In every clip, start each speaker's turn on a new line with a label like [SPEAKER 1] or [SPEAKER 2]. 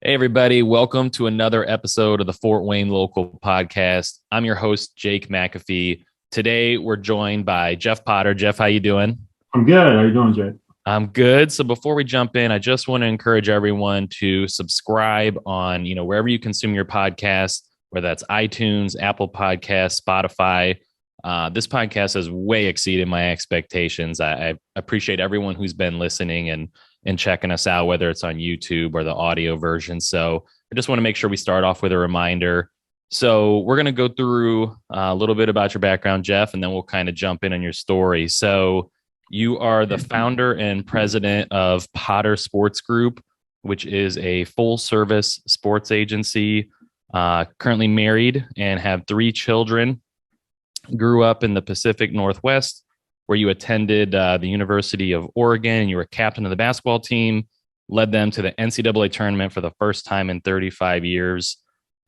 [SPEAKER 1] Hey, everybody. Welcome to another episode of the Fort Wayne Local Podcast. I'm your host, Jake McAfee. Today, we're joined by Jeff Potter. Jeff, how you doing?
[SPEAKER 2] I'm good. How you doing, Jay?
[SPEAKER 1] I'm good. So before we jump in, I just want to encourage everyone to subscribe on, wherever you consume your podcast, whether that's iTunes, Apple Podcasts, Spotify. This podcast has way exceeded my expectations. I appreciate everyone who's been listening and checking us out, whether it's on YouTube or the audio version. So I just want to make sure we start off with a reminder. So we're going to go through a little bit about your background, Jeff, and then we'll kind of jump in on your story. So you are the founder and president of Potter Sports Group, which is a full service sports agency, currently married and have three children. Grew up in the Pacific Northwest, where you attended the University of Oregon. You were captain of the basketball team, led them to the NCAA tournament for the first time in 35 years.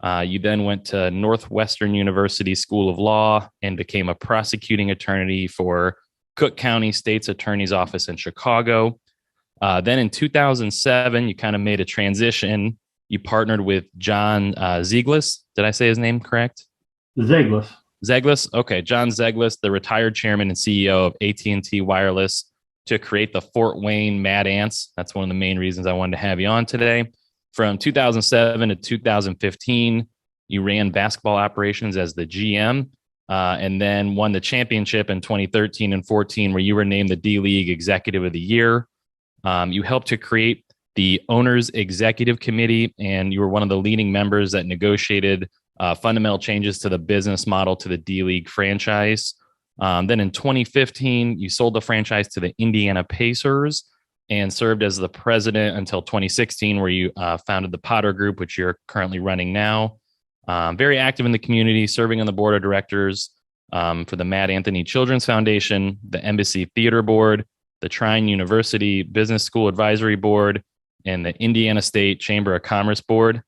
[SPEAKER 1] You then went to Northwestern University School of Law and became a prosecuting attorney for Cook County State's Attorney's Office in Chicago. Then in 2007, you kind of made a transition. You partnered with John Zeglis. Did I say his name correct?
[SPEAKER 2] Zeglis.
[SPEAKER 1] Zeglis. Okay. John Zeglis, the retired chairman and CEO of AT&T Wireless, to create the Fort Wayne Mad Ants. That's one of the main reasons I wanted to have you on today. From 2007 to 2015, you ran basketball operations as the GM, and then won the championship in 2013 and 14, where you were named the D-League Executive of the Year. You helped to create the Owners Executive Committee, and you were one of the leading members that negotiated fundamental changes to the business model to the D-League franchise. Then in 2015, you sold the franchise to the Indiana Pacers and served as the president until 2016, where you founded the Potter Group, which you're currently running now. Very active in the community, serving on the board of directors for the Mad Anthony Children's Foundation, the Embassy Theater Board, the Trine University Business School Advisory Board, and the Indiana State Chamber of Commerce Board.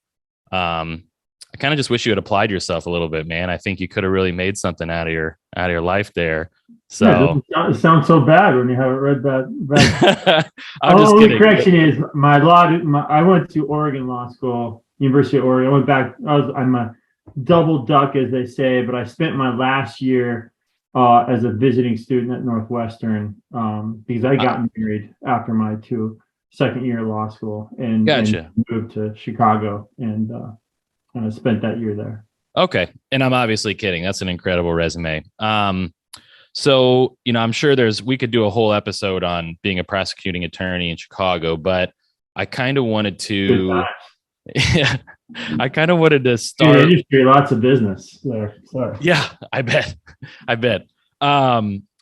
[SPEAKER 1] I kind of just wish you had applied yourself a little bit, man. I think you could have really made something out of your life there.
[SPEAKER 2] Yeah,
[SPEAKER 1] So
[SPEAKER 2] it sounds so bad when you haven't read that.
[SPEAKER 1] I'm just
[SPEAKER 2] Only
[SPEAKER 1] kidding.
[SPEAKER 2] correction is I went to Oregon Law School, University of Oregon. I went back. I'm a double duck, as they say, but I spent my last year as a visiting student at Northwestern because I got married after my second year of law school and
[SPEAKER 1] Gotcha.
[SPEAKER 2] moved to Chicago and I spent that year there.
[SPEAKER 1] Okay. And I'm obviously kidding. That's an incredible resume. So, I'm sure we could do a whole episode on being a prosecuting attorney in Chicago, but I kind of wanted to, I kind of wanted to start.
[SPEAKER 2] Industry, lots of business there. Sorry.
[SPEAKER 1] Yeah, I bet. I bet.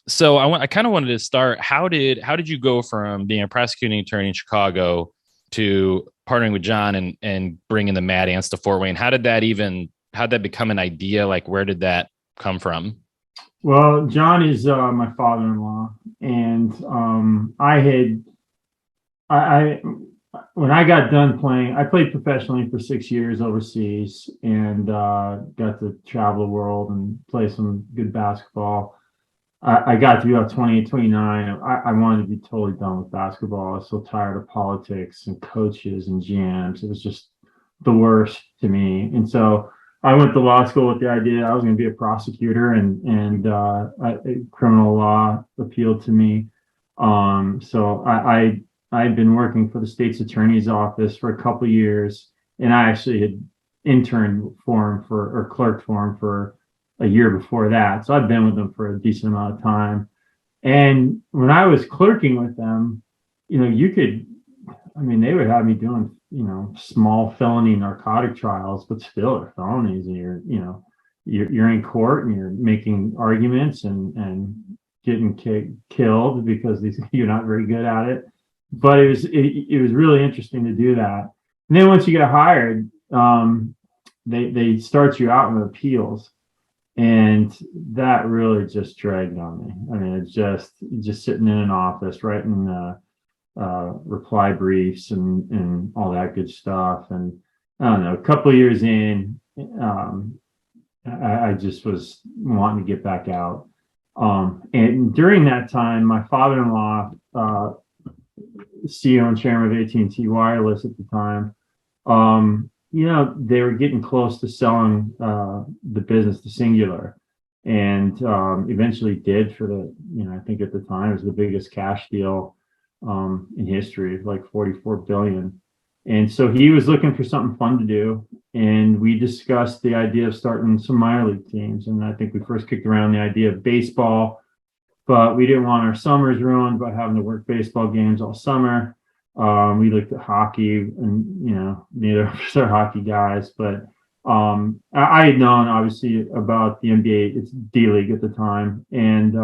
[SPEAKER 1] So I kind of wanted to start. How did you go from being a prosecuting attorney in Chicago to partnering with John and bringing the Mad Ants to Fort Wayne? How'd that become an idea? Like, where did that come from?
[SPEAKER 2] Well, John is my father-in-law, and I when I got done playing, I played professionally for 6 years overseas, and got to travel the world and play some good basketball. I got to be about 28, 29. I wanted to be totally done with basketball. I was so tired of politics and coaches and GMs. It was just the worst to me. And so I went to law school with the idea I was going to be a prosecutor, and criminal law appealed to me. So I'd been working for the state's attorney's office for a couple of years, and I actually had interned for him or clerked for him for a year before that. So I've been with them for a decent amount of time. And when I was clerking with them, they would have me doing, small felony narcotic trials, but still they're felonies. And you're in court and you're making arguments and getting killed because you're not very good at it. But it was really interesting to do that. And then once you get hired, they start you out with appeals. And that really just dragged on me. I mean, it's just sitting in an office writing reply briefs and all that good stuff. And I don't know, a couple of years in, I just was wanting to get back out. And during that time, my father-in-law, CEO and chairman of AT&T Wireless at the time, They were getting close to selling the business to Singular, and eventually did for I think at the time it was the biggest cash deal in history, like 44 billion. And so he was looking for something fun to do, and we discussed the idea of starting some minor league teams. And I think we first kicked around the idea of baseball, but we didn't want our summers ruined by having to work baseball games all summer. We looked at hockey, and neither of us are hockey guys, but I had known obviously about the NBA, it's D League at the time, and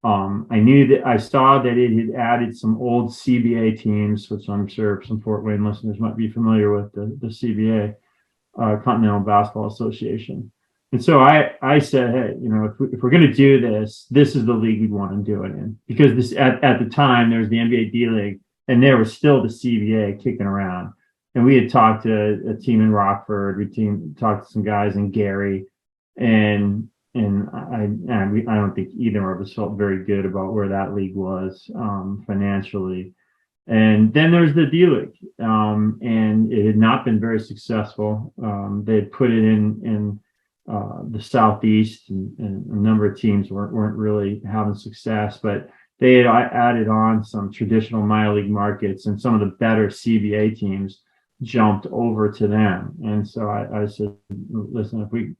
[SPEAKER 2] I saw that it had added some old CBA teams, which I'm sure some Fort Wayne listeners might be familiar with, the CBA, Continental Basketball Association. And so I said, hey, if we're going to do this, this is the league we'd want to do it in, because this at the time there was the NBA D League, and there was still the CBA kicking around. And we had talked to a team in Rockford, talked to some guys in Gary, and I don't think either of us felt very good about where that league was financially. And then there's the D League, and it had not been very successful. They had put it in the Southeast, and a number of teams weren't really having success, but they had added on some traditional minor league markets, and some of the better CBA teams jumped over to them. And so I said, listen, if we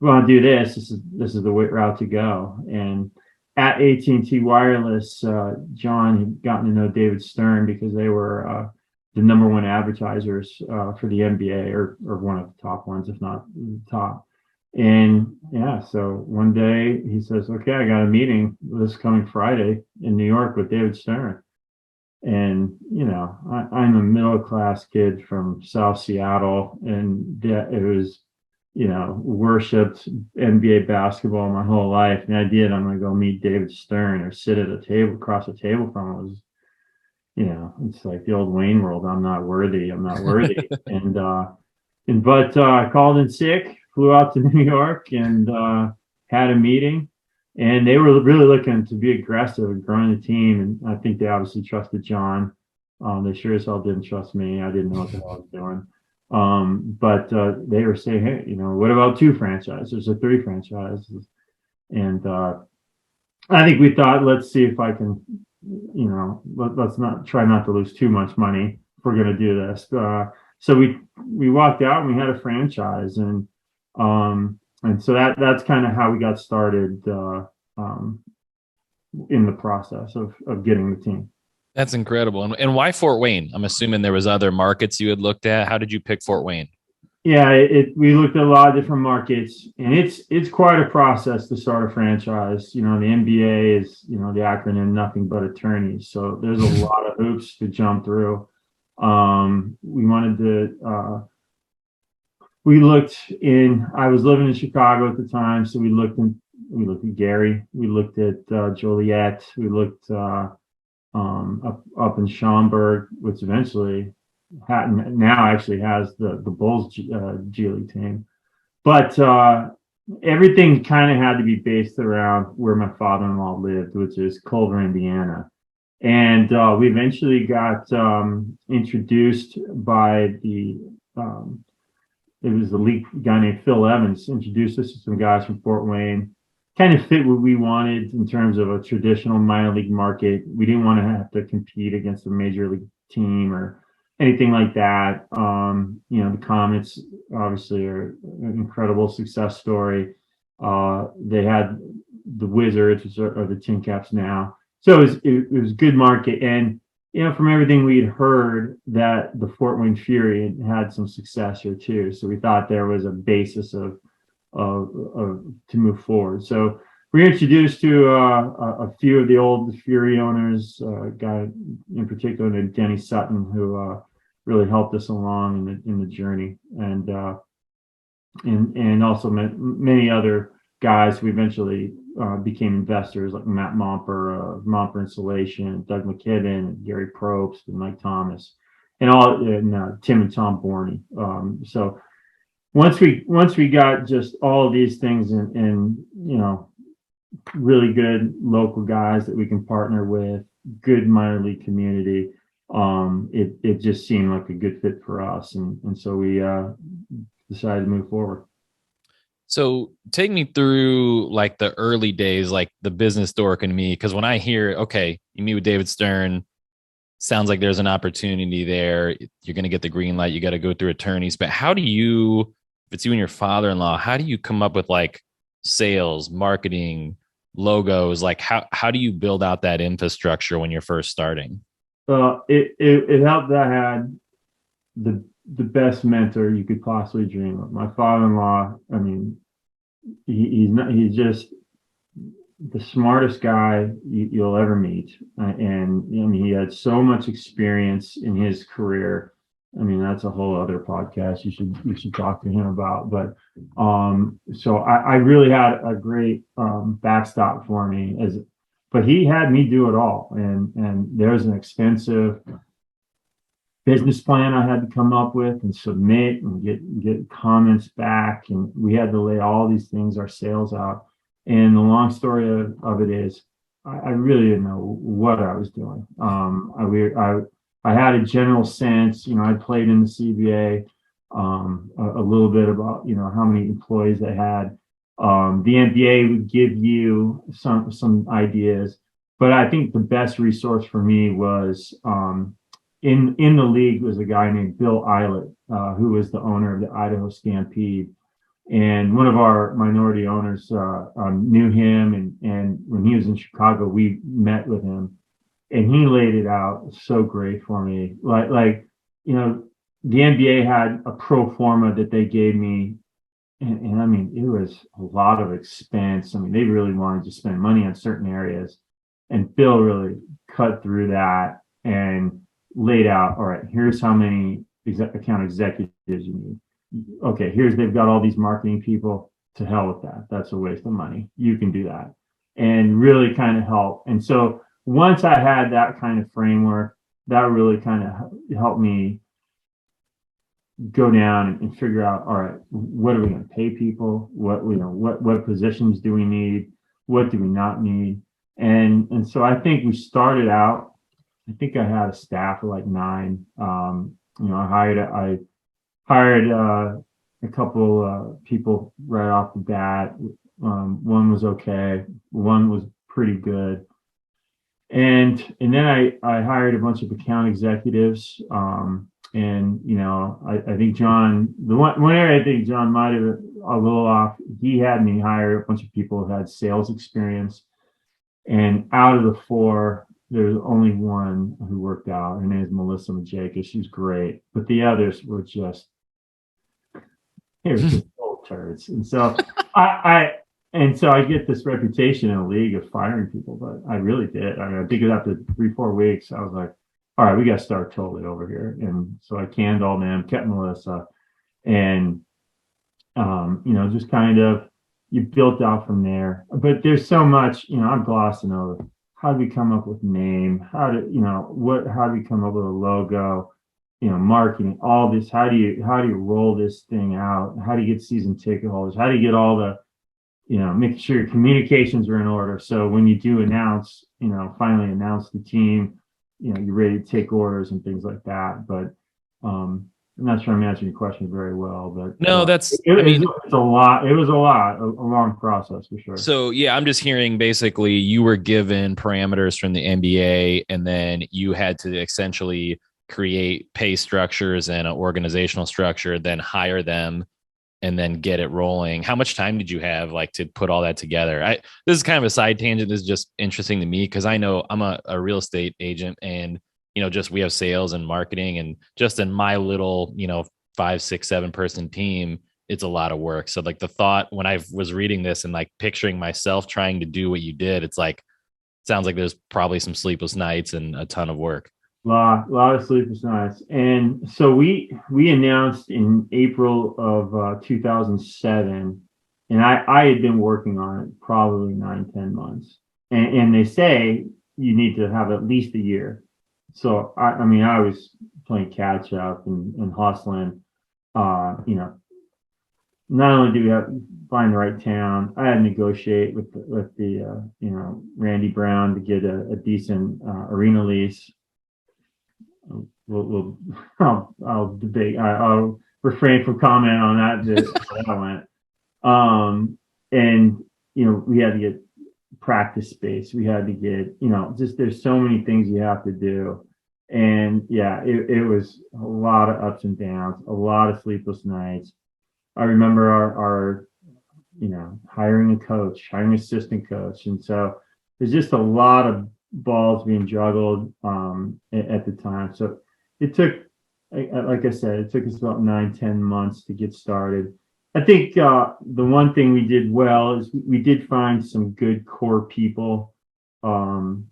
[SPEAKER 2] want to do this, this is the route to go. And at AT&T Wireless, John had gotten to know David Stern because they were the number one advertisers for the NBA, or one of the top ones, if not the top. And yeah, so one day he says, okay, I got a meeting this coming Friday in New York with David Stern. And, I'm a middle-class kid from South Seattle, and it was, worshipped NBA basketball my whole life. And the idea that I'm going to go meet David Stern or sit at a table, across a table from him, was, it's like the old Wayne world. I'm not worthy. But I called in sick, flew out to New York, and had a meeting. And they were really looking to be aggressive and growing the team. And I think they obviously trusted John. They sure as hell didn't trust me. I didn't know what the hell I was doing. But they were saying, hey, what about 2 franchises or 3 franchises? And I think we thought, let's see if I can, let's not to lose too much money if we're going to do this. So we walked out and we had a franchise, and so that's kind of how we got started in the process of getting the team.
[SPEAKER 1] That's incredible. And why Fort Wayne? I'm assuming there was other markets you had looked at. How did you pick Fort Wayne?
[SPEAKER 2] Yeah, we looked at a lot of different markets, and it's quite a process to start a franchise. The NBA is, the acronym nothing but attorneys. So there's a lot of hoops to jump through. We wanted to, I was living in Chicago at the time, so we looked at Gary, we looked at Joliet, we looked up in Schaumburg, which eventually now actually has the Bulls G League team. But everything kind of had to be based around where my father-in-law lived, which is Culver, Indiana. And we eventually got introduced by it was the league guy named Phil Evans, introduced us to some guys from Fort Wayne. Kind of fit what we wanted in terms of a traditional minor league market. We didn't want to have to compete against a major league team or anything like that. The Comets obviously are an incredible success story. They had the Wizards, which are the Tin Caps now. So it was a good market. And, from everything we'd heard, that the Fort Wayne Fury had some success here too. So we thought there was a basis of to move forward. So we were introduced to a few of the old Fury owners, a guy in particular named Denny Sutton, who really helped us along in the journey, and also met many other guys who eventually became investors, like Matt Momper, Momper Insulation, Doug McKibben, Gary Probst, and Mike Thomas, and Tim and Tom Borney. So once we got just all of these things and really good local guys that we can partner with, good minor league community, it just seemed like a good fit for us, and so we decided to move forward.
[SPEAKER 1] So take me through like the early days, like the business dork in me. Cause when I hear, okay, you meet with David Stern, sounds like there's an opportunity there. You're going to get the green light. You got to go through attorneys. But how do you, if it's you and your father-in-law, how do you come up with like sales, marketing, logos? Like how do you build out that infrastructure when you're first starting?
[SPEAKER 2] It helped that I had the best mentor you could possibly dream of. My father-in-law, I mean, he's just the smartest guy you'll ever meet, and I mean, he had so much experience in his career. I mean, that's a whole other podcast you should talk to him about. But so I really had a great backstop for me, but he had me do it all, and there's an expensive business plan I had to come up with and submit and get comments back, and we had to lay all these things, our sales out. And the long story of it is, I really didn't know what I was doing. I had a general sense, I played in the CBA, a little bit about how many employees they had. The NBA would give you some ideas, but I think the best resource for me was in the league was a guy named Bill Eilert, who was the owner of the Idaho Stampede. And one of our minority owners knew him, and when he was in Chicago, we met with him, and he laid it out so great for me. The NBA had a pro forma that they gave me, and I mean, it was a lot of expense. I mean, they really wanted to spend money on certain areas, and Bill really cut through that and laid out, all right, here's how many account executives you need. Okay, they've got all these marketing people. To hell with that. That's a waste of money. You can do that. And really kind of help. And so once I had that kind of framework, that really kind of helped me go down and figure out, all right, what are we going to pay people? What positions do we need? What do we not need? And so I think we started out, I think I had a staff of like 9. I hired a couple people right off the bat. One was okay. One was pretty good. And then I hired a bunch of account executives. I think John, the one area I think John might have a little off, he had me hire a bunch of people who had sales experience. And out of the 4, there's only one who worked out. Her name is Melissa Majeka. She's great. But the others were just old turds. And so I get this reputation in the league of firing people, but I really did. I mean, I think after 3-4 weeks, I was like, all right, we got to start totally over here. And so I canned all them, kept Melissa, and just kind of you built out from there. But there's so much, I'm glossing over. How do we come up with name? How do we come up with a logo? Marketing, all this. How do you roll this thing out? How do you get season ticket holders? How do you get all the, making sure your communications are in order? So when you do announce, finally announce the team, you're ready to take orders and things like that. But I'm not sure I'm answering your question very well, but
[SPEAKER 1] no,
[SPEAKER 2] it's a lot. It was a long process for sure.
[SPEAKER 1] So yeah, I'm just hearing basically you were given parameters from the NBA, and then you had to essentially create pay structures and an organizational structure, then hire them, and then get it rolling. How much time did you have to put all that together? This is kind of a side tangent. This is just interesting to me because I know I'm a real estate agent, and we have sales and marketing, and just in my little 5, 6, 7 person team, it's a lot of work. So the thought when I was reading this and picturing myself trying to do what you did, it's sounds like there's probably some sleepless nights and a ton of work.
[SPEAKER 2] Lot of sleepless nights. And so we announced in April of 2007, and I had been working on it probably 9-10 months. And they say you need to have at least a year. So I mean I was playing catch up and hustling. Not only do we have to find the right town, I had to negotiate with the Randy Brown to get a decent arena lease. I'll debate. I'll refrain from comment on that went. And we had to get practice space. We had to get, just there's so many things you have to do. And yeah, it was a lot of ups and downs, a lot of sleepless nights. I remember our hiring a coach, hiring an assistant coach. And so there's just a lot of balls being juggled at the time. So it took, like I said, it took us about 9-10 months to get started. I think the one thing we did well is we did find some good core people, and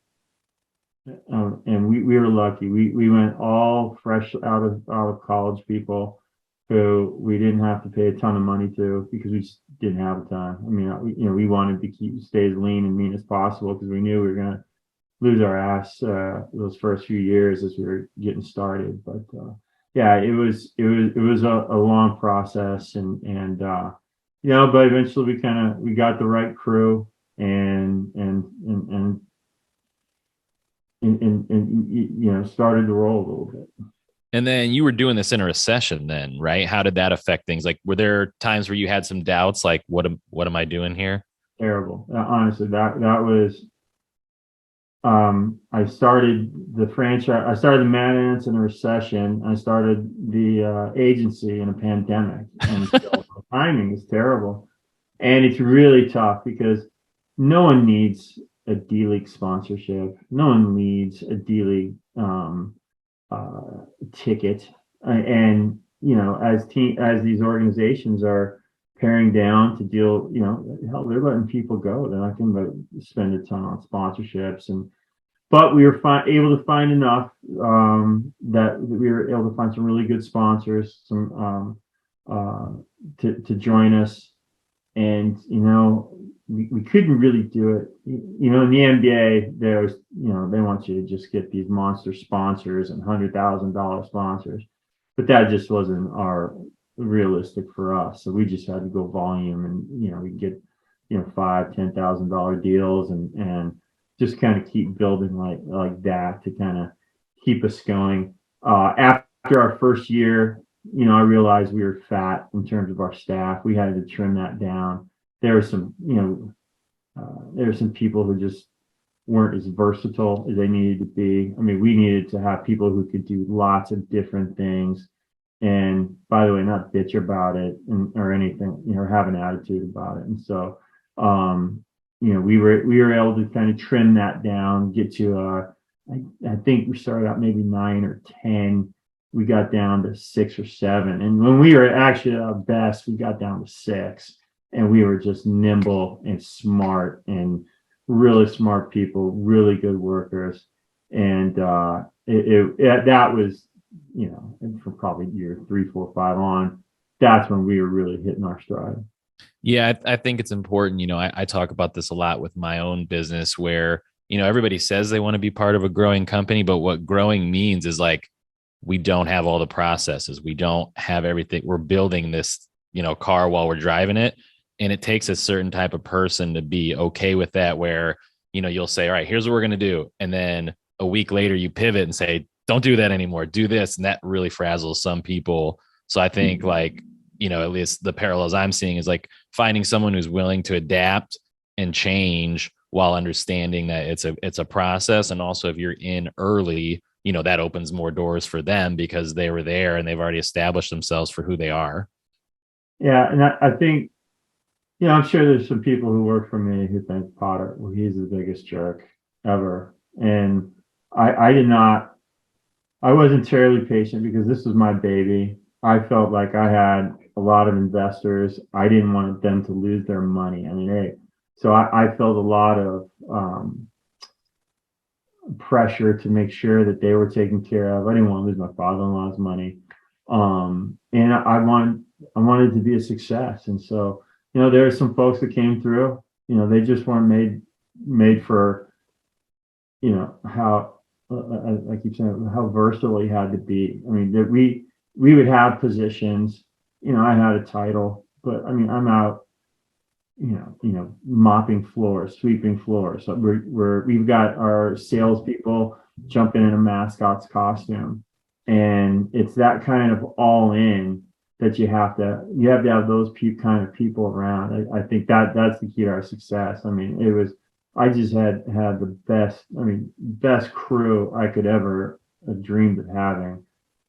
[SPEAKER 2] we were lucky. We went all fresh out of college people who we didn't have to pay a ton of money to because we just didn't have the time. I mean, we wanted to stay as lean and mean as possible because we knew we were going to lose our ass those first few years as we were getting started. But yeah, it was a long process, and but eventually we got the right crew and started to roll a little bit.
[SPEAKER 1] And then you were doing this in a recession then, right? How did that affect things? Like, were there times where you had some doubts, like, what am I doing here?
[SPEAKER 2] Terrible. Honestly, that was. I started the franchise. I started the Mad Ants in a recession. I started the agency in a pandemic, and so the timing is terrible. And it's really tough because no one needs a D-League sponsorship. No one needs a D-League ticket. And as these organizations are paring down to deal, hell, they're letting people go. They're not going to spend a ton on sponsorships, but we were able to find enough that we were able to find some really good sponsors, to join us, and we couldn't really do it. In the NBA, there's they want you to just get these monster sponsors and $100,000 sponsors, but that just wasn't realistic for us. So we just had to go volume, and we get $5,000-$10,000 deals, and just kind of keep building like that to kind of keep us going. After our first year, I realized we were fat in terms of our staff. We had to trim that down. There were some people who just weren't as versatile as they needed to be. I mean, we needed to have people who could do lots of different things. And by the way, not bitch about it or anything, or have an attitude about it. And so, we were able to kind of trim that down, get to I think we started out maybe 9 or 10. We got down to 6 or 7. And when we were actually at our best, we got down to 6. And we were just nimble and smart, and really smart people, really good workers. And that was, for probably year 3, 4, 5 on, that's when we were really hitting our stride.
[SPEAKER 1] Yeah, I think it's important. I talk about this a lot with my own business where, everybody says they want to be part of a growing company, but what growing means is like, we don't have all the processes. We don't have everything. We're building this, car while we're driving it. And it takes a certain type of person to be okay with that, where, you'll say, all right, here's what we're going to do. And then a week later you pivot and say, don't do that anymore. Do this. And that really frazzles some people. So I think at least the parallels I'm seeing is like finding someone who's willing to adapt and change while understanding that it's a process. And also if you're in early, that opens more doors for them because they were there and they've already established themselves for who they are. Yeah.
[SPEAKER 2] And I think, I'm sure there's some people who work for me who think Potter, well, he's the biggest jerk ever. And I wasn't terribly patient because this was my baby. I felt like I had a lot of investors. I didn't want them to lose their money. I mean, so I felt a lot of pressure to make sure that they were taken care of. I didn't want to lose my father-in-law's money. And I wanted to be a success. And so, there are some folks that came through, they just weren't made for, how, I keep saying, how versatile you had to be. I mean, that we would have positions, I had a title, but I mean, I'm out, mopping floors, sweeping floors. So we've got our salespeople jumping in a mascot's costume. And it's that kind of all in that you have to have those kind of people around. I think that's the key to our success. I mean, I just had the best crew I could ever dreamed of having.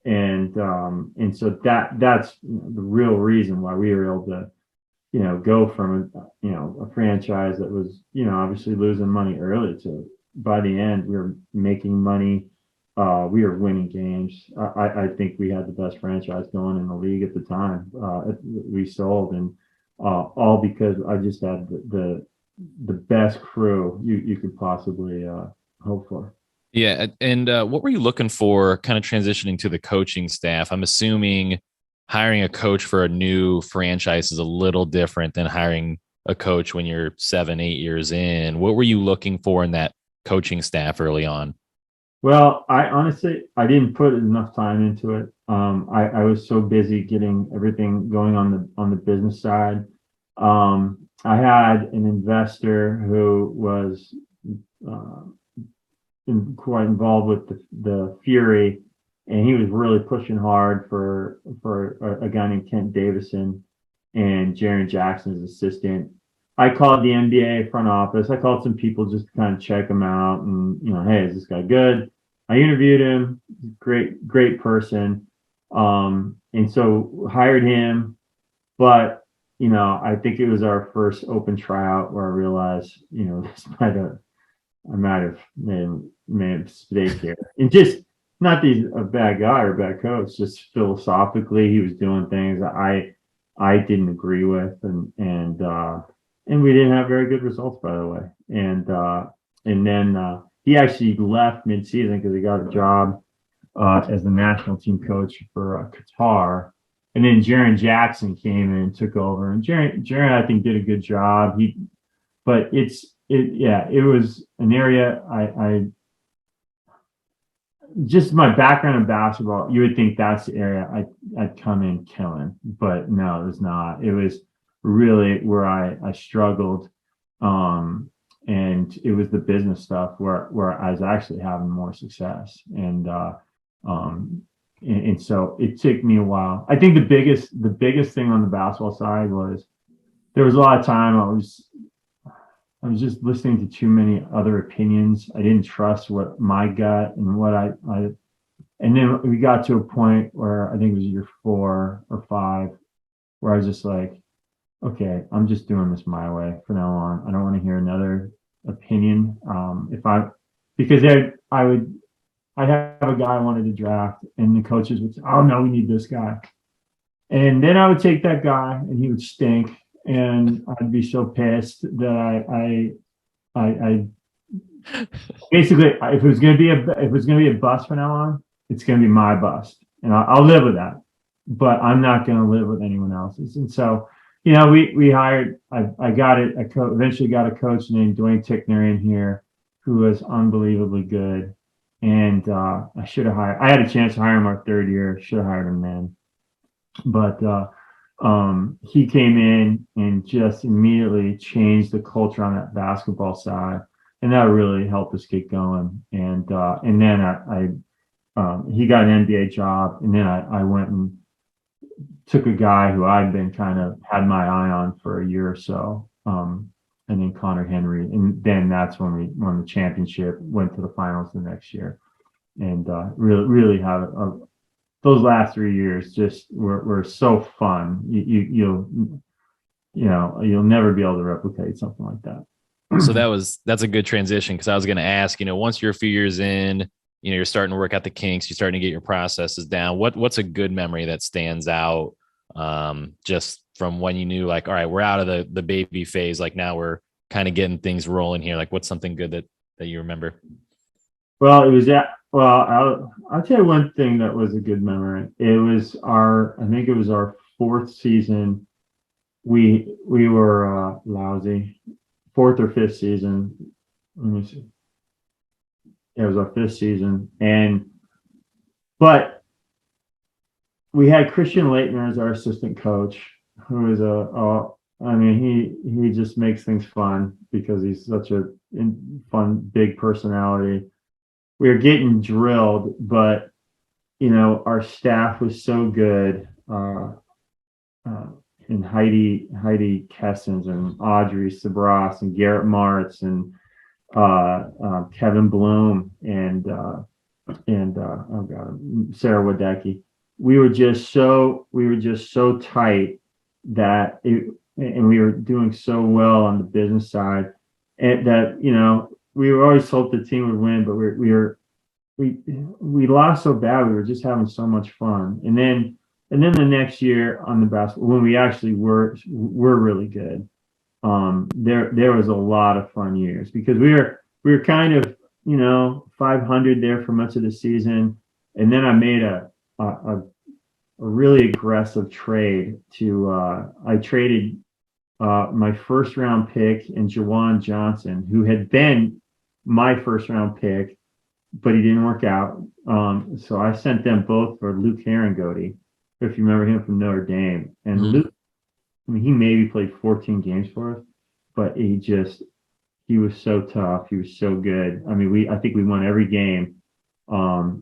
[SPEAKER 2] And so that's the real reason why we were able to, go from a franchise that was, obviously losing money early to, by the end, we were making money. We were winning games. I think we had the best franchise going in the league at the time. We sold, and all because I just had the best crew you could possibly hope for.
[SPEAKER 1] Yeah. And what were you looking for kind of transitioning to the coaching staff? I'm assuming hiring a coach for a new franchise is a little different than hiring a coach when you're 7, 8 years in. What were you looking for in that coaching staff early on?
[SPEAKER 2] Well, I honestly I didn't put enough time into it. I was so busy getting everything going on the business side. I had an investor who was uh, quite involved with the Fury, and he was really pushing hard for a guy named Kent Davison and Jaron Jackson's assistant. I called the NBA front office. I called some people just to kind of check him out, and hey, is this guy good? I interviewed him. Great person. And so hired him, but I think it was our first open tryout where I realized, this I might have made a mistake here. And just not that he's a bad guy or a bad coach, just philosophically, he was doing things that I didn't agree with, and we didn't have very good results, by the way. And then he actually left mid-season because he got a job as the national team coach for Qatar. And then Jaron Jackson came in and took over. And Jaron, I think, did a good job. But it was an area I just my background in basketball, you would think that's the area I'd come in killing, but no, it was not. It was really where I struggled, and it was the business stuff where I was actually having more success, um, and so it took me a while. I think the biggest thing on the basketball side was there was a lot of time I was just listening to too many other opinions. I didn't trust what my gut and what and then we got to a point where I think it was year 4 or 5, where I was just like, okay, I'm just doing this my way from now on. I don't want to hear another opinion. Because I'd have a guy I wanted to draft, and the coaches would say, oh no, we need this guy. And then I would take that guy and he would stink. And I'd be so pissed that I basically, if it was gonna be a bust from now on, it's gonna be my bust, and I'll live with that. But I'm not gonna live with anyone else's. And so, we hired. I got it. Eventually got a coach named Dwayne Tickner in here, who was unbelievably good. And I should have hired. I had a chance to hire him our 3rd year. Should have hired him then, but he came in and just immediately changed the culture on that basketball side, and that really helped us get going. And then he got an NBA job, and then I went and took a guy who I'd been kind of had my eye on for a year or so, and then Connor Henry, and then that's when we won the championship, went to the finals the next year, and really had those last 3 years just were so fun. You'll never be able to replicate something like that.
[SPEAKER 1] So that's a good transition, because I was going to ask, once you're a few years in, you're starting to work out the kinks, you're starting to get your processes down. What's a good memory that stands out, just from when you knew, like, all right, we're out of the baby phase, like now we're kind of getting things rolling here. Like, what's something good that you remember?
[SPEAKER 2] Well, it was that. Well, I'll tell you one thing that was a good memory. I think it was our 4th season. We were lousy. 4th or 5th season. Let me see. It was our 5th season, but we had Christian Leitner as our assistant coach, who is he just makes things fun because he's such a fun, big personality. We were getting drilled, but our staff was so good. Uh, and Heidi Kessens and Audrey Sabras and Garrett Martz and Kevin Bloom and oh god, Sarah Wadecki. We were just so tight that and we were doing so well on the business side, and that we were always hoped the team would win, but we lost so bad. We were just having so much fun, and then the next year on the basketball, when we actually were really good, there was a lot of fun years because we were kind of 500 there for much of the season, and then I made a really aggressive trade to I traded my first round pick and Jawan Johnson, who had been my first round pick, but he didn't work out. So I sent them both for Luke Herringody, if you remember him from Notre Dame. And Luke, I mean, he maybe played 14 games for us, but he was so tough. He was so good. I mean, I think we won every game.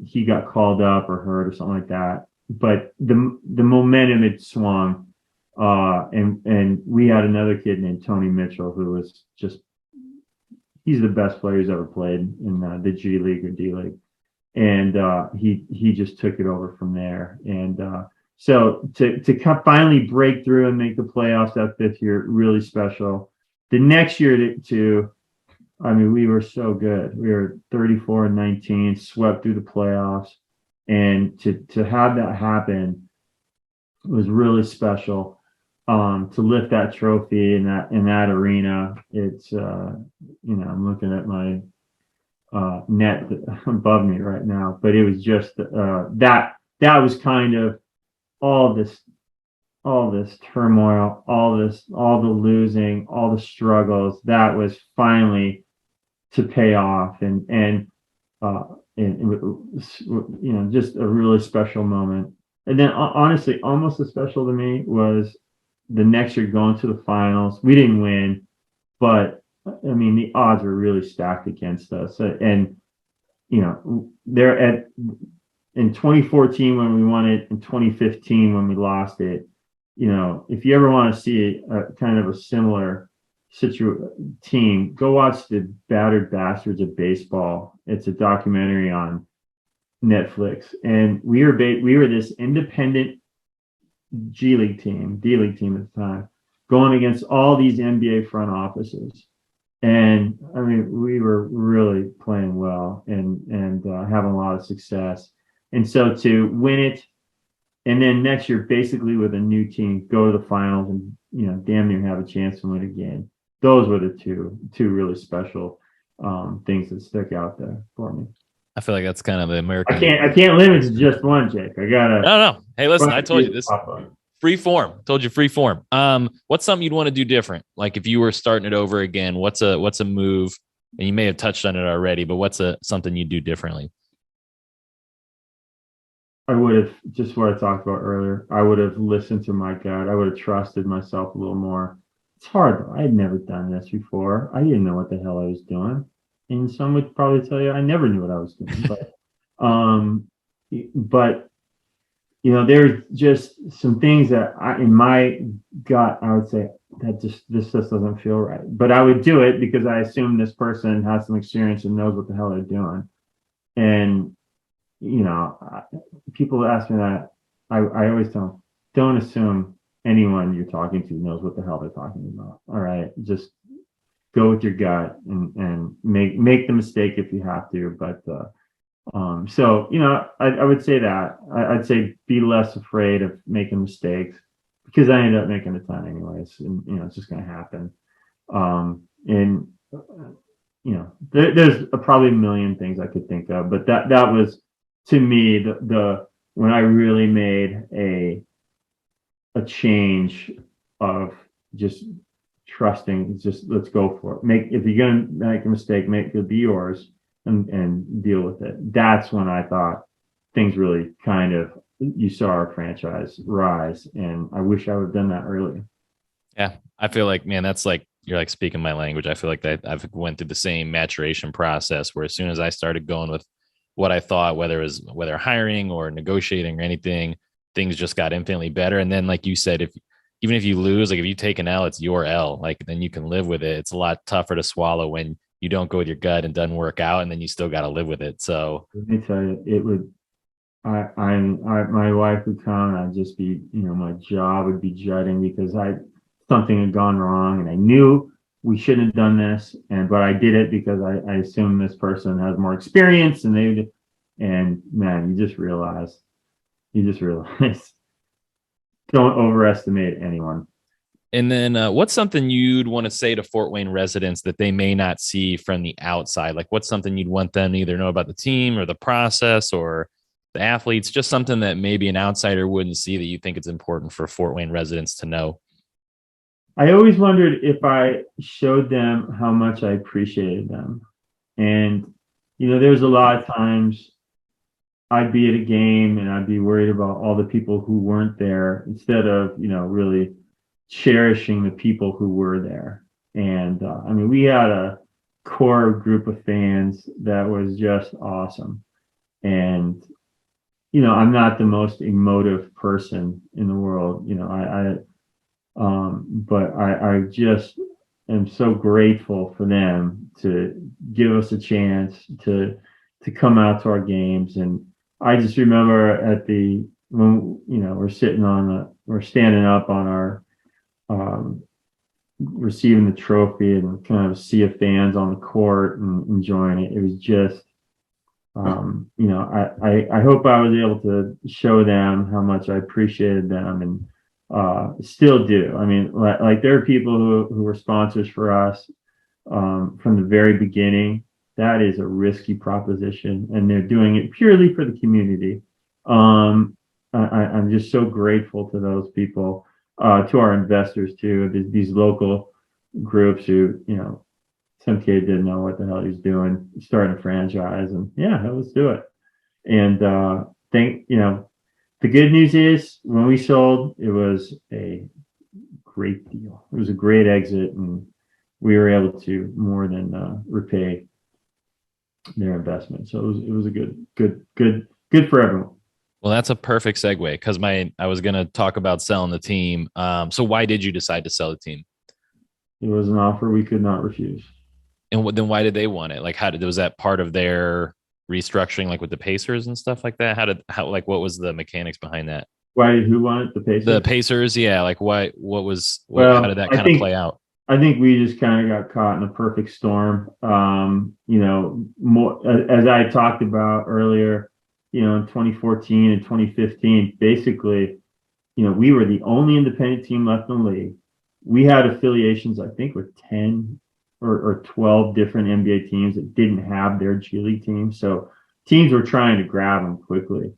[SPEAKER 2] He got called up or hurt or something like that, but the momentum had swung. And we had another kid named Tony Mitchell, who was he's the best player who's ever played in the G League or D League. And he just took it over from there. And so to finally break through and make the playoffs that fifth year, really special. The next year I mean, we were so good. We were 34-19, swept through the playoffs. And to have that happen was really special. To lift that trophy in that arena, it's I'm looking at my net above me right now, but it was just that was kind of all this turmoil, all the losing, all the struggles, that was finally to pay off, and it was, just a really special moment. And then honestly, almost as special to me was the next year going to the finals. We didn't win, but I mean, the odds were really stacked against us. And they're in 2014 when we won it, in 2015 when we lost it. If you ever want to see a kind of a similar team, go watch the Battered Bastards of Baseball. It's a documentary on Netflix, and we were this independent D League team at the time, going against all these NBA front offices. And I mean, we were really playing well and having a lot of success. And so to win it, and then next year, basically with a new team, go to the finals and damn near have a chance to win again. Those were the two really special things that stuck out there for me.
[SPEAKER 1] I feel like that's kind of the American.
[SPEAKER 2] I can't limit to just one, Jake. I gotta.
[SPEAKER 1] No. Hey, listen, I told you this. Free form. Told you free form. What's something you'd want to do different? Like if you were starting it over again, what's a move? And you may have touched on it already, but what's something you'd do differently?
[SPEAKER 2] I would have, just what I talked about earlier, I would have listened to my gut. I would have trusted myself a little more. It's hard though. I had never done this before. I didn't know what the hell I was doing. And some would probably tell you I never knew what I was doing. But there's just some things that in my gut, I would say that this just doesn't feel right. But I would do it because I assume this person has some experience and knows what the hell they're doing. And people ask me that. I always tell them, don't assume anyone you're talking to knows what the hell they're talking about. All right, just go with your gut and make the mistake if you have to. But so I would say that I'd say be less afraid of making mistakes, because I ended up making a ton anyways, and it's just going to happen. There's probably a million things I could think of, but that was, to me, the when I really made a change of just trusting, just let's go for it. If you're gonna make a mistake, make it be yours and deal with it. That's when I thought things really you saw our franchise rise, and I wish I would have done that earlier.
[SPEAKER 1] Yeah, I feel like, man, that's like, you're like speaking my language. I feel like that I've went through the same maturation process where as soon as I started going with what I thought, whether hiring or negotiating or anything, things just got infinitely better. And then, like you said, if even if you lose, like if you take an L, it's your L. Like then you can live with it. It's a lot tougher to swallow when you don't go with your gut and doesn't work out, and then you still got to live with it. So
[SPEAKER 2] Let me tell you, it would. My wife would come, and I'd just be, my jaw would be jutting because something had gone wrong, and I knew we shouldn't have done this, but I did it because I assumed this person has more experience, and man, you just realize, don't overestimate anyone.
[SPEAKER 1] and then what's something you'd want to say to Fort Wayne residents that they may not see from the outside? Like what's something you'd want them to either know about the team or the process or the athletes, just something that maybe an outsider wouldn't see that you think it's important for Fort Wayne residents to know?
[SPEAKER 2] I always wondered if I showed them how much I appreciated them. And, there's a lot of times I'd be at a game and I'd be worried about all the people who weren't there instead of, really cherishing the people who were there. And I mean, we had a core group of fans that was just awesome. And, I'm not the most emotive person in the world. But I just am so grateful for them to give us a chance to come out to our games. And I just remember when we're standing up on our receiving the trophy and kind of a sea of fans on the court and enjoying it. It was just I hope I was able to show them how much I appreciated them and still do. I mean, like there are people who were sponsors for us from the very beginning. That is a risky proposition, and they're doing it purely for the community. I'm just so grateful to those people, to our investors too, these local groups who, some kid didn't know what the hell he was doing, starting a franchise, and yeah, let's do it. And the good news is when we sold, it was a great deal. It was a great exit, and we were able to more than repay their investment. So it was a good for everyone.
[SPEAKER 1] Well, that's a perfect segue because I was going to talk about selling the team. So why did you decide to sell the team?
[SPEAKER 2] It was an offer we could not refuse.
[SPEAKER 1] And then why did they want it? Like, was that part of their restructuring, like with the Pacers and stuff like that? What was the mechanics behind that?
[SPEAKER 2] Why did who want it? The Pacers?
[SPEAKER 1] The Pacers, yeah. Like, how did that kind of play out?
[SPEAKER 2] I think we just kind of got caught in a perfect storm. More as I talked about earlier, in 2014 and 2015, basically, we were the only independent team left in the league. We had affiliations, I think, with 10 or 12 different NBA teams that didn't have their G League team. So teams were trying to grab them quickly.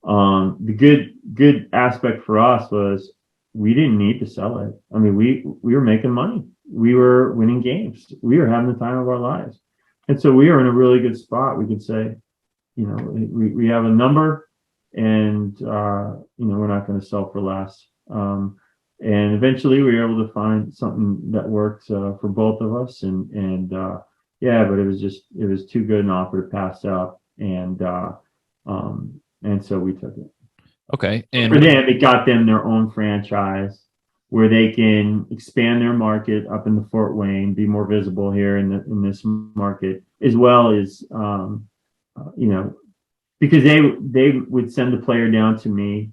[SPEAKER 2] The good aspect for us was we didn't need to sell it. I mean, we were making money. We were winning games. We were having the time of our lives. And so we were in a really good spot. We could say, we have a number and, we're not going to sell for less. And eventually we were able to find something that worked for both of us. Yeah, but it was too good an offer to pass up. And so we took it.
[SPEAKER 1] Okay. And
[SPEAKER 2] for them, it got them their own franchise where they can expand their market up in the Fort Wayne, be more visible here in this market, as well as, because they would send the player down to me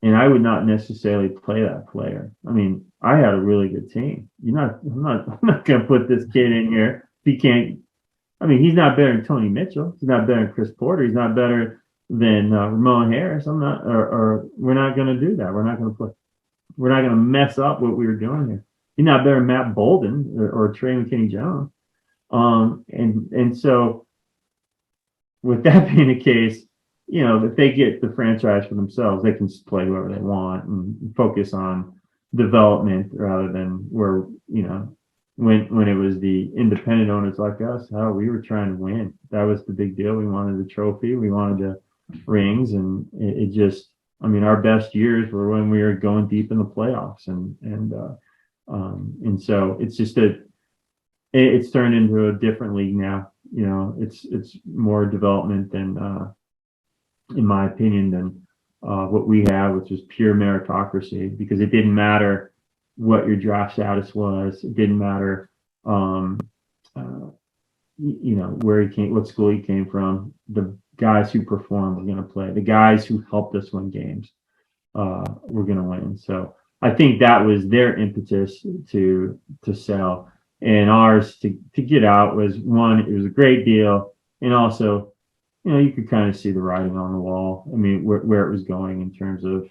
[SPEAKER 2] and I would not necessarily play that player. I mean, I had a really good team. I'm not going to put this kid in here. He can't, I mean, he's not better than Tony Mitchell. He's not better than Chris Porter. He's not better than Ramon Harris. We're not going to do that. We're not going to mess up what we were doing here. He's not better than Matt Bolden or Trey McKinney-Jones. And so with that being the case, if they get the franchise for themselves, they can play whoever they want and focus on development rather than where, when it was the independent owners like us, how we were trying to win. That was the big deal. We wanted the trophy. We wanted the rings. And it just, I mean, our best years were when we were going deep in the playoffs. And so it's just it's turned into a different league now. It's more development than, in my opinion, than what we have, which is pure meritocracy, because it didn't matter what your draft status was. It didn't matter, uh, where he came, what school he came from. The guys who performed were going to play. The guys who helped us win games were going to win. So I think that was their impetus to sell, and ours to get out was, one, it was a great deal, and also, you could kind of see the writing on the wall. I mean, where it was going in terms of,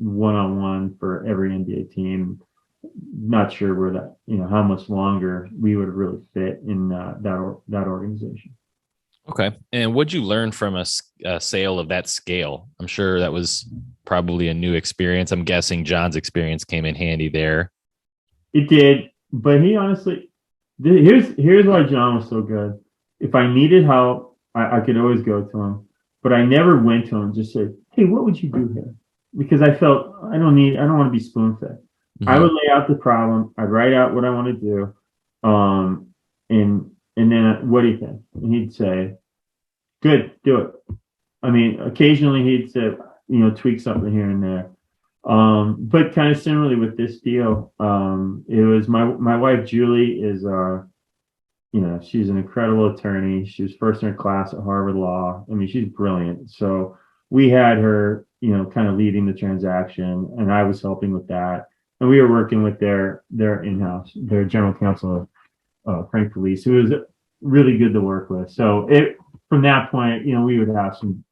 [SPEAKER 2] one-on-one for every NBA team. Not sure where that, how much longer we would really fit in that organization.
[SPEAKER 1] Okay. And what'd you learn from a sale of that scale? I'm sure that was probably a new experience. I'm guessing John's experience came in handy there.
[SPEAKER 2] It did, but he honestly, here's why John was so good. If I needed help, I could always go to him, but I never went to him and just said, "Hey, what would you do here?" Because I felt I don't want to be spoon fed.
[SPEAKER 1] Mm-hmm.
[SPEAKER 2] I would lay out the problem. I'd write out what I want to do, and then, what do you think? And he'd say, "Good, do it." I mean, occasionally he'd say, tweak something here and there. But kind of similarly with this deal, it was my wife Julie is she's an incredible attorney. She was first in her class at Harvard Law. I mean, she's brilliant. So we had her, kind of leading the transaction, and I was helping with that. And we were working with their in-house, their general counsel, Frank Police, who was really good to work with. So from that point, we would have some,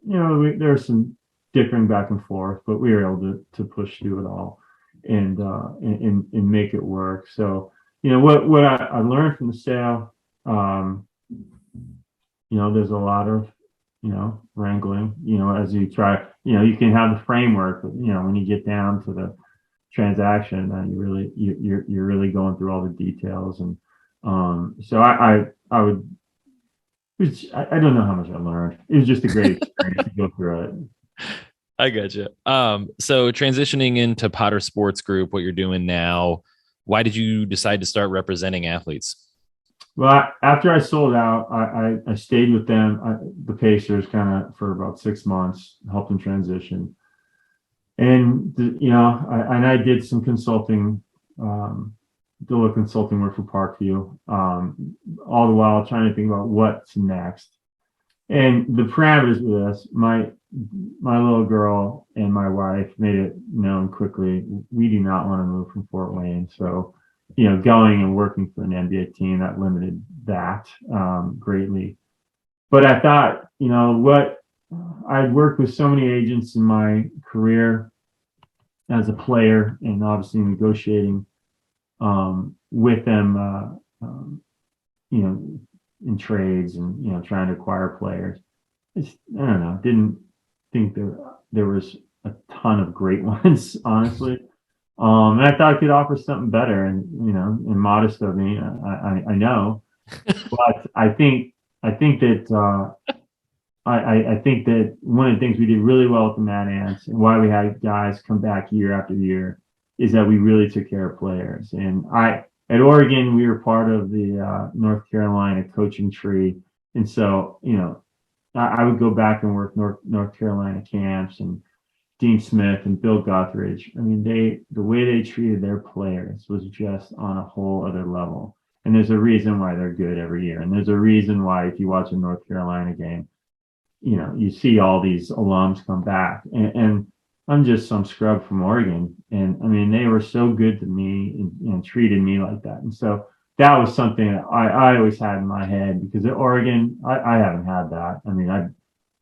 [SPEAKER 2] there was some differing back and forth, but we were able to push through it all and make it work. So, what I learned from the sale, there's a lot of, wrangling, as you try, you can have the framework, but, when you get down to the transaction, you're really going through all the details. And so I would, I don't know how much I learned. It was just a great experience to go through it.
[SPEAKER 1] I gotcha. So transitioning into Potter Sports Group, what you're doing now, why did you decide to start representing athletes?
[SPEAKER 2] Well, after I sold out, I stayed with them, the Pacers, kind of for about 6 months, helped them transition. And, I did some consulting, consulting work for Parkview, all the while trying to think about what's next. And the parameters of this, my little girl and my wife made it known quickly, we do not want to move from Fort Wayne. So, going and working for an NBA team, that limited that greatly. But I thought, I'd worked with so many agents in my career as a player, and obviously negotiating with them, in trades and, trying to acquire players. I don't know, didn't think there was a ton of great ones, honestly. And I thought I could offer something better, and modest of me, I know, but I think that I think that one of the things we did really well with the Mad Ants, and why we had guys come back year after year, is that we really took care of players. And at Oregon, we were part of the North Carolina coaching tree, and so I would go back and work North Carolina camps, and Dean Smith and Bill Guthridge. I mean, the way they treated their players was just on a whole other level. And there's a reason why they're good every year, and there's a reason why, if you watch a North Carolina game, you see all these alums come back, and I'm just some scrub from Oregon, and I mean, they were so good to me and treated me like that. And so that was something that I always had in my head, because at Oregon, I haven't had that. I mean,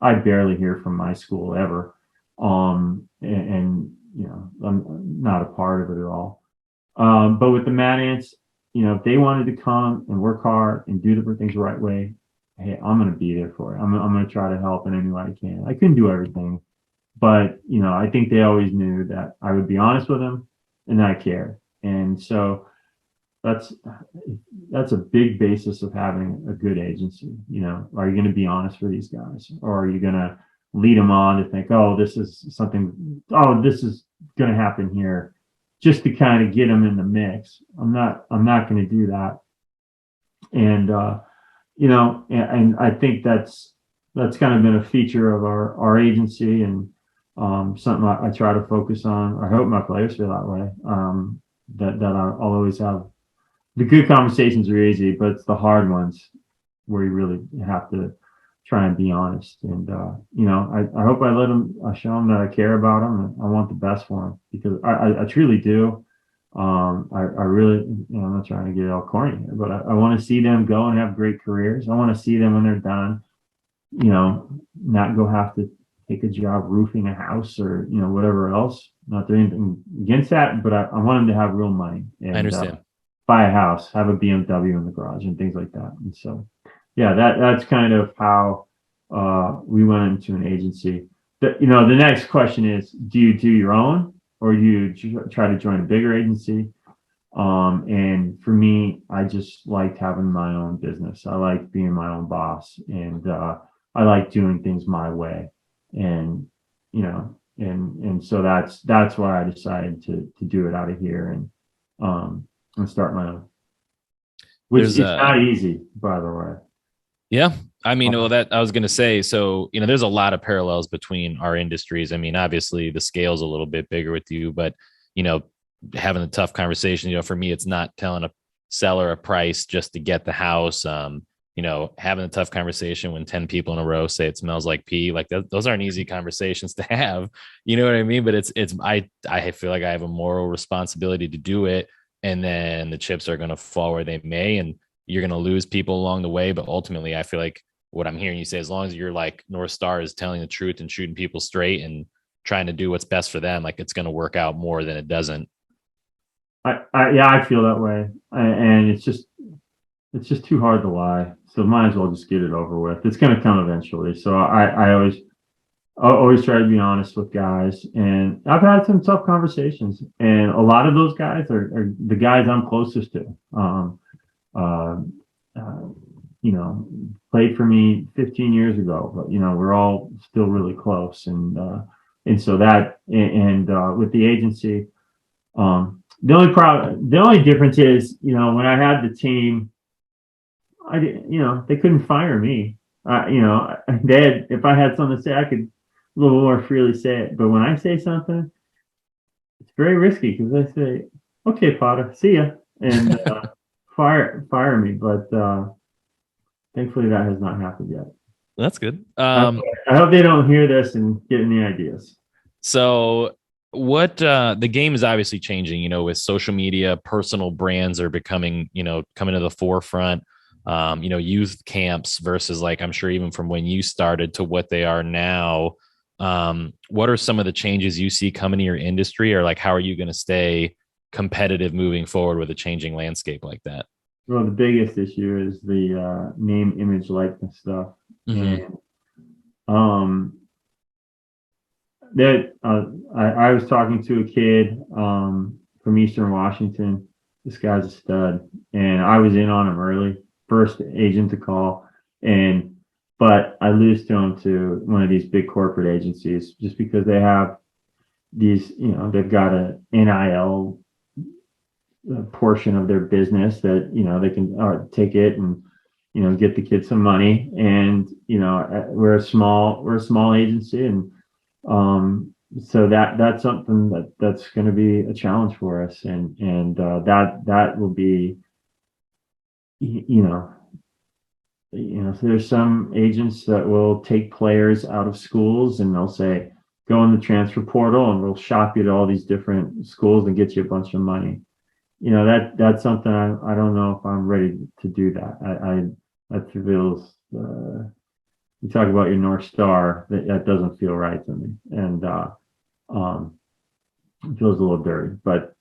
[SPEAKER 2] I barely hear from my school ever. And I'm not a part of it at all. But with the Mad Ants, if they wanted to come and work hard and do the things the right way, hey, I'm going to be there for it. I'm going to try to help in any way I can. I couldn't do everything, but I think they always knew that I would be honest with them and that I care. And so that's a big basis of having a good agency. Are you going to be honest for these guys, or are you going to lead them on to think, this is going to happen here, just to kind of get them in the mix. I'm not going to do that. And, and I think that's kind of been a feature of our agency, and something I try to focus on. I hope my players feel that way. That I'll always have the good conversations are easy, but it's the hard ones where you really have to try and be honest. And I hope I show them that I care about them and I want the best for them, because I truly do. I really, I'm not trying to get all corny here, but I want to see them go and have great careers. I want to see them when they're done, not go have to take a job roofing a house or, whatever else. Not doing anything against that, but I want them to have real money and
[SPEAKER 1] I understand.
[SPEAKER 2] buy a house, have a BMW in the garage and things like that. And so, yeah, that's kind of how we went into an agency. The next question is, do you do your own, or do you try to join a bigger agency? And for me, I just liked having my own business. I like being my own boss, and I like doing things my way. And and so that's why I decided to do it out of here and start my own, which is not easy, by the way.
[SPEAKER 1] Yeah. I mean, well, that I was going to say, so, there's a lot of parallels between our industries. I mean, obviously the scale's a little bit bigger with you, but, having a tough conversation, for me, it's not telling a seller a price just to get the house. Having a tough conversation when 10 people in a row say it smells like pee, like those aren't easy conversations to have. You know what I mean? But I feel like I have a moral responsibility to do it. And then the chips are going to fall where they may, and you're going to lose people along the way. But ultimately, I feel like what I'm hearing you say, as long as you're like North Star is telling the truth and shooting people straight and trying to do what's best for them, like it's going to work out more than it doesn't.
[SPEAKER 2] I feel that way. And it's just too hard to lie. So might as well just get it over with. It's going to come eventually. So I always try to be honest with guys, and I've had some tough conversations, and a lot of those guys are the guys I'm closest to. Played for me 15 years ago, but we're all still really close, and so that with the agency, the only difference is, when I had the team, I didn't, they couldn't fire me. If I had something to say, I could a little more freely say it. But when I say something, it's very risky, because I say, "Okay, Potter, see ya," and fire me. But thankfully, that has not happened yet.
[SPEAKER 1] That's good.
[SPEAKER 2] I hope they don't hear this and get any ideas.
[SPEAKER 1] So what the game is obviously changing, with social media, personal brands are becoming, coming to the forefront. Youth camps versus, like, I'm sure even from when you started to what they are now. What are some of the changes you see coming to your industry, or like, how are you going to stay competitive moving forward with a changing landscape like that?
[SPEAKER 2] Well, the biggest issue is the name, image, likeness stuff.
[SPEAKER 1] Mm-hmm.
[SPEAKER 2] And I was talking to a kid from Eastern Washington. This guy's a stud, and I was in on him early, first agent to call, but I lose to him to one of these big corporate agencies, just because they have these, they've got a NIL portion of their business that, they can take it and, get the kid some money. And, we're a small agency. And so that's something that's going to be a challenge for us. And that will be, so there's some agents that will take players out of schools, and they'll say, go in the transfer portal and we'll shop you to all these different schools and get you a bunch of money. That's something I don't know if I'm ready to do that. That feels, you talk about your North Star, that doesn't feel right to me. And it feels a little dirty, but,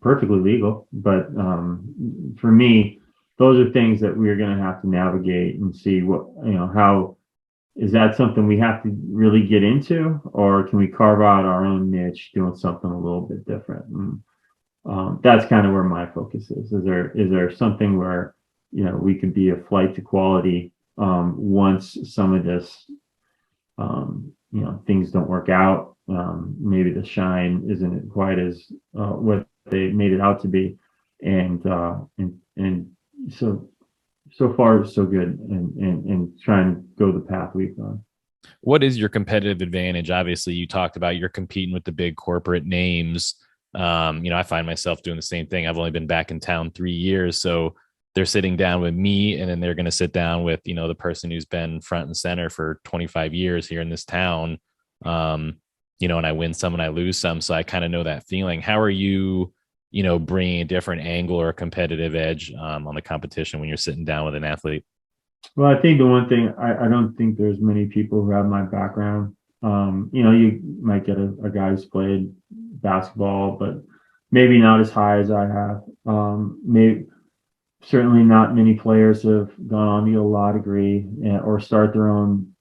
[SPEAKER 2] perfectly legal. But for me, those are things that we're going to have to navigate and see what, how is that something we have to really get into, or can we carve out our own niche doing something a little bit different? And that's kind of where my focus is. Is there something where, we could be a flight to quality once some of this, things don't work out, maybe the shine isn't quite as what they made it out to be, and so far so good, and trying to go the path we've gone.
[SPEAKER 1] What is your competitive advantage? Obviously, you talked about you're competing with the big corporate names. I find myself doing the same thing. I've only been back in town 3 years, so they're sitting down with me, and then they're going to sit down with the person who's been front and center for 25 years here in this town. And I win some and I lose some, so I kind of know that feeling. How are you? Bringing a different angle or a competitive edge on the competition when you're sitting down with an athlete.
[SPEAKER 2] Well, I think the one thing I don't think there's many people who have my background. You might get a guy who's played basketball, but maybe not as high as I have. Maybe certainly not many players have gone on to get a law degree or start their own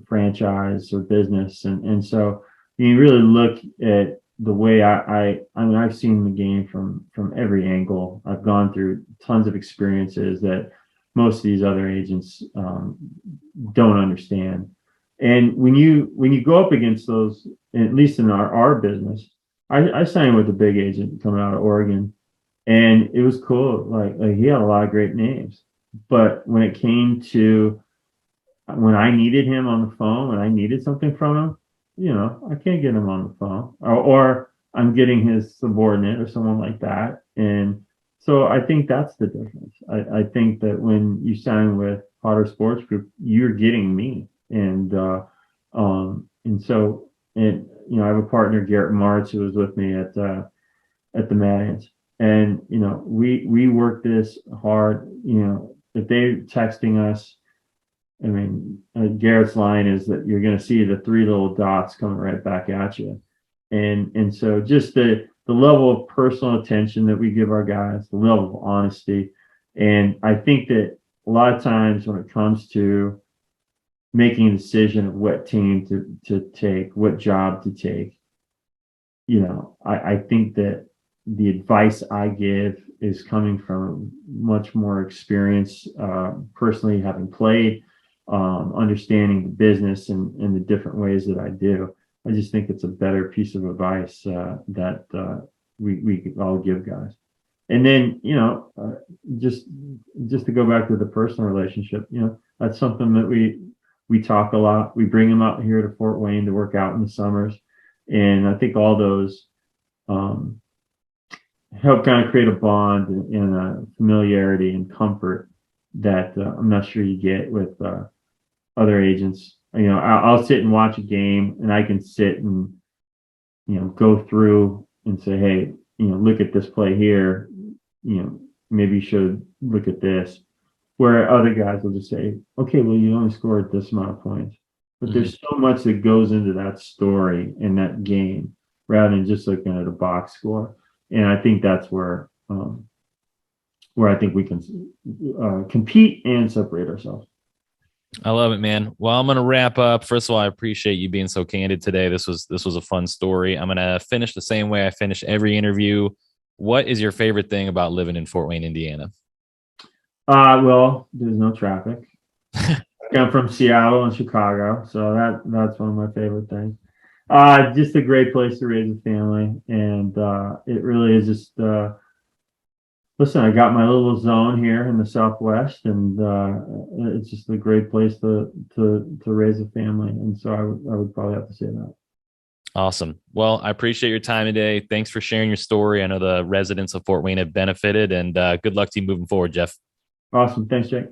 [SPEAKER 2] franchise or business, and so you really look at the way I mean, I've seen the game from every angle. I've gone through tons of experiences that most of these other agents don't understand. And when you go up against those, at least in our business, I signed with a big agent coming out of Oregon, and it was cool. Like he had a lot of great names, but when it came to when I needed him on the phone, when I needed something from him, I can't get him on the phone, or I'm getting his subordinate or someone like that. And so I think that's the difference. I think that when you sign with Potter Sports Group, you're getting me. And I have a partner, Garrett Martz, who was with me at the Madians. And we work this hard. If they're texting us, I mean, Garrett's line is that you're going to see the three little dots coming right back at you, and so just the level of personal attention that we give our guys, the level of honesty, and I think that a lot of times when it comes to making a decision of what team to take, what job to take, I think that the advice I give is coming from much more experience, personally having played, understanding the business and the different ways that I do. I just think it's a better piece of advice that we all give guys. And then, just to go back to the personal relationship, that's something that we talk a lot. We bring them out here to Fort Wayne to work out in the summers, and I think all those help kind of create a bond and a familiarity and comfort that I'm not sure you get with other agents. I'll sit and watch a game, and I can sit and go through and say, hey, look at this play here. Maybe you should look at this. Where other guys will just say, okay, well, you only scored this amount of points, but there's so much that goes into that story and that game rather than just looking at a box score. And I think that's where I think we can compete and separate ourselves.
[SPEAKER 1] I love it, man. Well, I'm going to wrap up. First of all, I appreciate you being so candid today. This was a fun story. I'm going to finish the same way I finish every interview. What is your favorite thing about living in Fort Wayne, Indiana?
[SPEAKER 2] Well, there's no traffic. I'm from Seattle and Chicago, so that's one of my favorite things. Just a great place to raise a family, and it really is just. Listen, I got my little zone here in the Southwest, and it's just a great place to raise a family, and so I would probably have to say that.
[SPEAKER 1] Awesome. Well, I appreciate your time today. Thanks for sharing your story. I know the residents of Fort Wayne have benefited, and good luck to you moving forward, Jeff.
[SPEAKER 2] Awesome. Thanks, Jake.